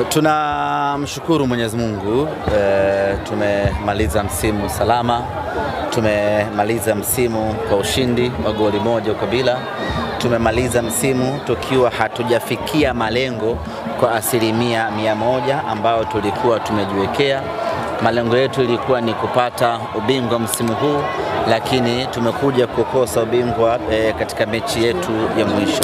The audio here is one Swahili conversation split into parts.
Tunamshukuru Mwenyezi Mungu, tumemaliza msimu salama, tumemaliza msimu kwa ushindi wa goli 1-0. Tumemaliza msimu tukiwa hatujafikia malengo kwa 100% ambao tulikuwa tumejiwekea. Malengo yetu ilikuwa ni kupata ubingwa msimu huu, lakini tumekuja kukosa ubingwa katika mechi yetu ya mwisho.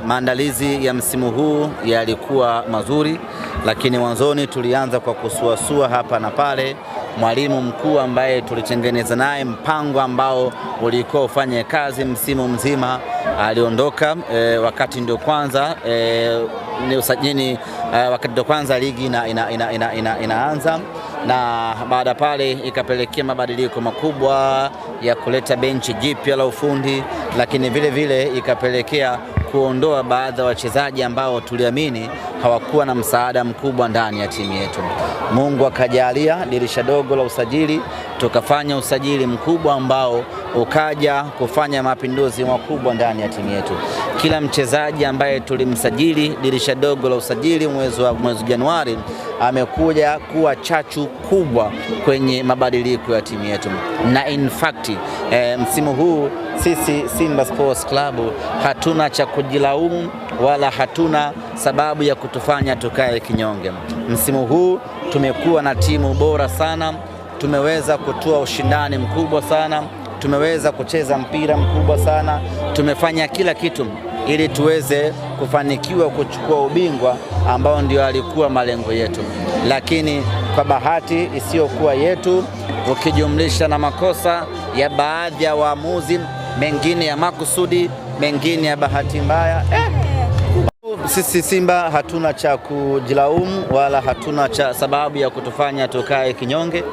Maandalizi ya msimu huu yalikuwa mazuri, lakini mwanzoni tulianza kwa kusuasua hapa na pale. Mwalimu mkuu ambaye tulitengeneza naye mpango ambao ulikuwa ufanye kazi msimu mzima aliondoka wakati ndio kwanza ni usajili, wakati ndio kwanza ligi inaanza, na baada pale ikapelekea mabadiliko makubwa ya kuleta benchi jipya la ufundi, lakini vile vile ikapelekea kuondoa baadhi ya wachezaji ambao tuliamini hawakuwa na msaada mkubwa ndani ya timu yetu. Mungu akajalia dirisha dogo la usajili, tukafanya usajili mkubwa ambao ukaja kufanya mapinduzi makubwa ndani ya timu yetu. Kila mchezaji ambaye tulimsajili dirisha dogo la usajili mwezi Januari amekuja kuwa chachu kubwa kwenye mabadiliko ya timu yetu. Na in fact msimu huu sisi Simba Sports Club hatuna cha kujilaumu wala hatuna sababu ya kutufanya tukae kinyonge. Msimu huu tumekuwa na timu bora sana, tumeweza kutoa ushindani mkubwa sana, tumeweza kucheza mpira mkubwa sana, tumefanya kila kitu ili tuweze kufanikiwa kuchukua ubingwa ambao ndio alikuwa malengo yetu. Lakini kwa bahati isiyokuwa yetu, ukijumlisha na makosa ya baadhi ya waamuzi, mengine ya makusudi, mengine ya bahati mbaya, sisi Simba hatuna cha kujilaumu wala hatuna cha sababu ya kutufanya tukae kinyonge.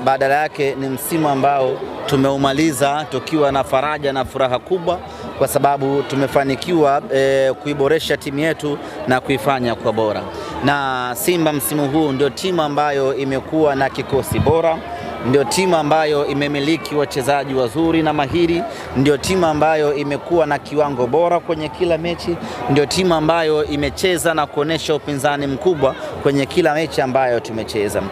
Badala yake ni msimu ambao tumeumaliza tukiwa na faraja na furaha kubwa, kwa sababu tumefanikiwa kuiboresha timu yetu na kuifanya kwa bora. Na Simba msimu huu ndio timu ambayo imekuwa na kikosi bora, ndio timu ambayo imemiliki wachezaji wazuri na mahiri, ndio timu ambayo imekuwa na kiwango bora kwenye kila mechi, ndio timu ambayo imecheza na kuonesha upinzani mkubwa kwenye kila mechi ambayo tumecheza.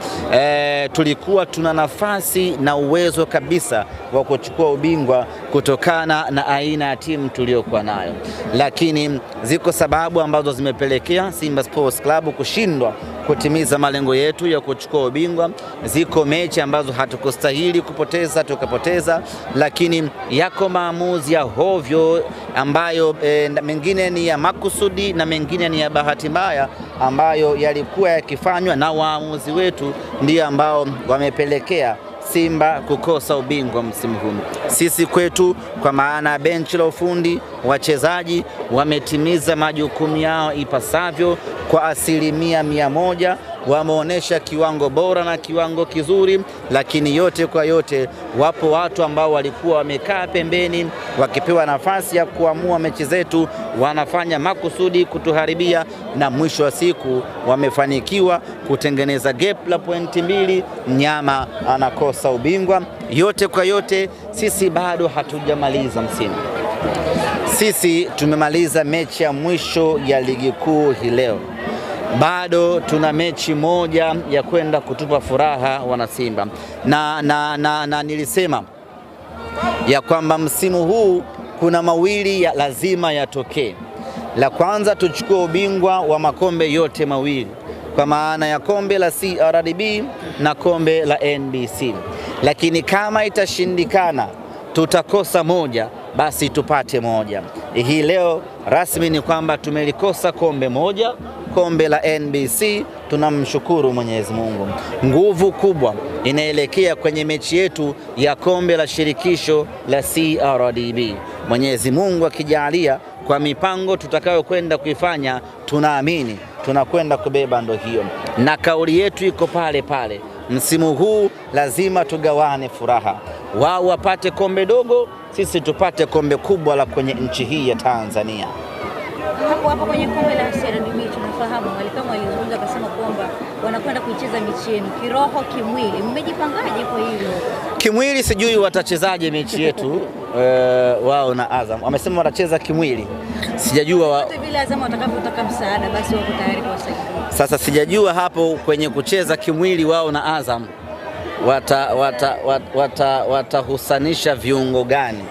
Tulikuwa tuna nafasi na uwezo kabisa wa kuchukua ubingwa kutokana na aina ya timu tuliyokuwa nayo, lakini ziko sababu ambazo zimepelekea Simba Sports Club kushindwa kutimiza malengo yetu ya kuchukua ubingwa. Ziko mechi ambazo hatukustahili kupoteza tukapoteza, lakini yako maamuzi ya hovyo ambayo mengine ni ya makusudi na mengine ni ya bahati mbaya ambayo yalikuwa yakifanywa na waamuzi wetu, ndio ambao wamepelekea Simba kukosa ubingwa msimu huu. Sisi kwetu, kwa maana benchi la ufundi, wachezaji wametimiza majukumu yao ipasavyo kwa 100%. Wameonesha kiwango bora na kiwango kizuri, lakini yote kwa yote wapo watu ambao walikuwa wamekaa pembeni wakipewa nafasi ya kuamua mechi zetu, wanafanya makusudi kutuharibia, na mwisho wa siku wamefanikiwa kutengeneza gap la pointi 2, mnyama anakosa ubingwa. Yote kwa yote sisi bado hatujamaliza msimu. Sisi tumemaliza mechi ya mwisho ya ligi kuu hii leo. Bado tuna mechi moja ya kwenda kutupa furaha wana Simba, na nilisema ya kwamba msimu huu kuna mawili ya lazima yatokee. La kwanza, tuchukue ubingwa wa makombe yote mawili, kwa maana ya kombe la CRDB na kombe la NBC. Lakini kama itashindikana tutakosa moja, basi tupate moja. Hii leo rasmi ni kwamba tumelikosa kombe moja, kombe la NBC. Tunamshukuru Mwenyezi Mungu. Nguvu kubwa inaelekea kwenye mechi yetu ya kombe la shirikisho la CRDB. Mwenyezi Mungu akijalia, kwa mipango tutakayo kwenda kuifanya, tunaamini tunakwenda kubeba ndo hiyo, na kauli yetu iko pale pale. Msimu huu lazima tugawane furaha, wao wapate kombe dogo, sisi tupate kombe kubwa la kwenye nchi hii ya Tanzania. Hapo kwenye kombe la CRDB tunafahamu Alikamwe alizungumza akasema kwamba wanakwenda kuicheza mechi yenu kiroho, kimwili, mmejipangaje kwa hilo? Kimwili sijui watachezaje mechi yetu wao na Azam. Wamesema watacheza kimwili. Sijajua vile Azam watakavyotaka msaada basi wako tayari kuwasaidia. Sasa sijajua hapo kwenye kucheza kimwili wao na Azam watahusanisha viungo gani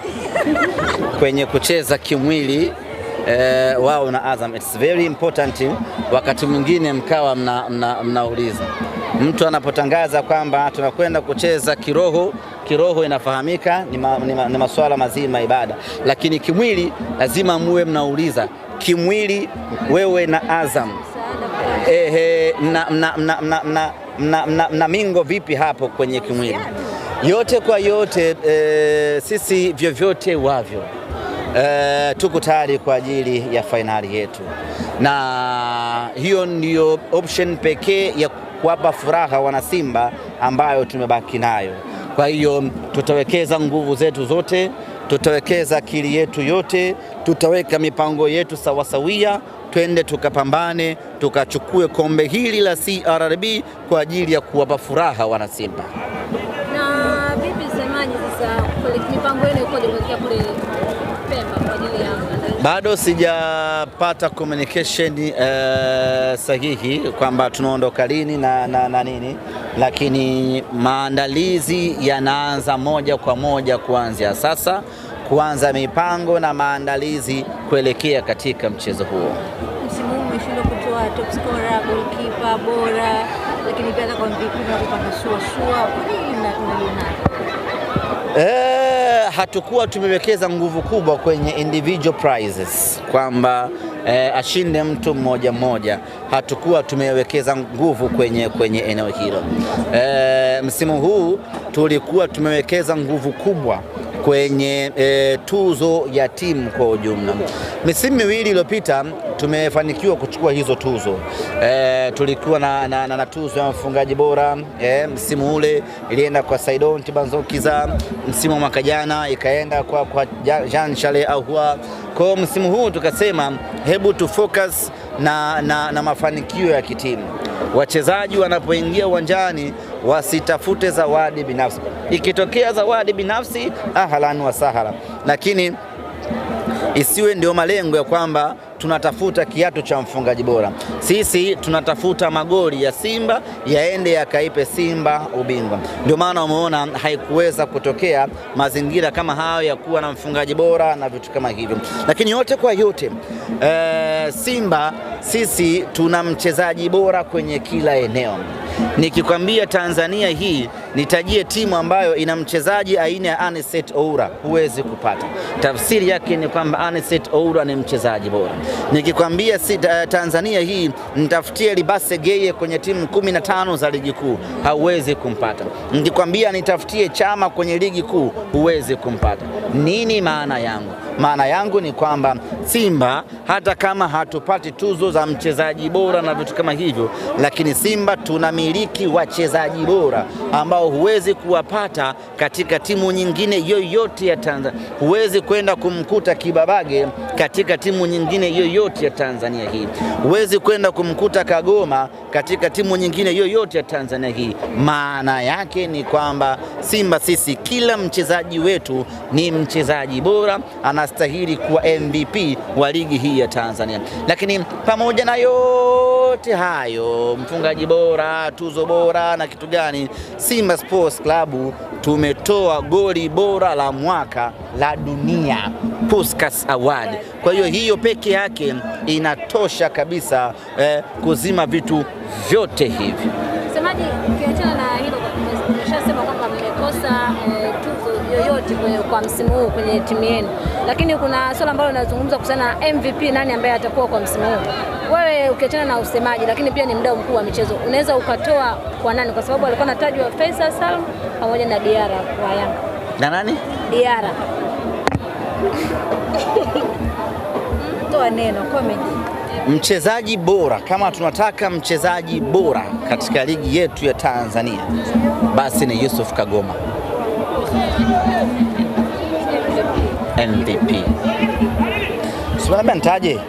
kwenye kucheza kimwili wao na Azam. It's very important. Wakati mwingine mkawa mnauliza mtu anapotangaza kwamba tunakwenda kucheza kiroho inafahamika ni masuala mazima ibada, lakini kimwili lazima muwe mnauliza kimwili wewe na Azam na mingo vipi hapo kwenye kimwili. Yote kwa yote sisi vyovyote wavyo tuko tayari kwa ajili ya fainali yetu, na hiyo ndiyo option pekee ya kuwapa furaha wana Simba ambayo tumebaki nayo. Kwa hiyo tutawekeza nguvu zetu zote, tutawekeza akili yetu yote, tutaweka mipango yetu sawasawia, twende tukapambane, tukachukue kombe hili la CRDB kwa ajili ya kuwapa furaha wana Simba. Na vipi semaji sasa mipango yenu ikoje kuelekea kule Pemba kwa ajili ya bado sijapata communication sahihi kwamba tunaondoka lini na nini, lakini maandalizi yanaanza moja kwa moja kuanzia sasa, kuanza mipango na maandalizi kuelekea katika mchezo huo. Msimu huu umeshindwa kutoa top scorer, goalkeeper bora, lakini pia kwa MVP na kupata suasua. Kwa nini mnalionaje? Hatukuwa tumewekeza nguvu kubwa kwenye individual prizes kwamba ashinde mtu mmoja mmoja. Hatukuwa tumewekeza nguvu kwenye eneo hilo. Msimu huu tulikuwa tumewekeza nguvu kubwa kwenye tuzo ya timu kwa ujumla. Misimu miwili iliyopita tumefanikiwa kuchukua hizo tuzo. Tulikuwa na tuzo ya mfungaji bora, msimu ule ilienda kwa Saidon Tibanzokiza, msimu wa mwaka jana ikaenda kwa Jean Charles Ahoua. Kwa msimu huu tukasema hebu tu focus na mafanikio ya kitimu. Wachezaji wanapoingia uwanjani wasitafute zawadi binafsi. Ikitokea zawadi binafsi ahlan wa sahlan, lakini isiwe ndio malengo ya kwamba tunatafuta kiatu cha mfungaji bora. Sisi tunatafuta magoli ya Simba yaende yakaipe Simba ubingwa. Ndio maana umeona haikuweza kutokea mazingira kama hayo ya kuwa na mfungaji bora na vitu kama hivyo. Lakini yote kwa yote Simba sisi tuna mchezaji bora kwenye kila eneo. Nikikwambia Tanzania hii nitajie timu ambayo ina mchezaji aina ya Anicet Oura, huwezi kupata. Tafsiri yake ni kwamba Anicet Oura ni mchezaji bora. Nikikwambia Tanzania hii nitafutie Libase Geye kwenye timu 15 za ligi kuu, hauwezi kumpata. Nikikwambia nitafutie Chama kwenye ligi kuu, huwezi kumpata. Nini maana yangu? Maana yangu ni kwamba Simba hata kama hatupati tuzo za mchezaji bora na vitu kama hivyo, lakini Simba tunamiliki wachezaji bora ambao huwezi kuwapata katika timu nyingine yoyote ya Tanzania. Huwezi kwenda kumkuta Kibabage katika timu nyingine yoyote ya Tanzania hii. Huwezi kwenda kumkuta Kagoma katika timu nyingine yoyote ya Tanzania hii. Maana yake ni kwamba Simba sisi kila mchezaji wetu ni mchezaji bora, anastahili kuwa MVP wa ligi hii ya Tanzania. Lakini pamoja na yote hayo, mfungaji bora, tuzo bora na kitu gani, Simba Sports Club tumetoa goli bora la mwaka la dunia, Puskas Award. Kwa hiyo peke yake inatosha kabisa kuzima vitu vyote hivi. Semaji, ukiachana na hilo, umeshasema kwamba mmekosa tuzo yoyote kwa msimu huu kwenye timu yenu, lakini kuna swala ambalo linazungumza kuhusiana na MVP, nani ambaye atakuwa kwa msimu huu. Wewe ukiachana na usemaji, lakini pia ni mdau mkuu wa michezo, unaweza ukatoa kwa nani? Kwa sababu alikuwa anatajwa Faisal Salum pamoja na Diara kwa Yanga. Na nani? Diara. Toa neno comment. Mchezaji bora, kama tunataka mchezaji bora katika ligi yetu ya Tanzania, basi ni Yusuf Kagoma, MVP. Sio labda nitaje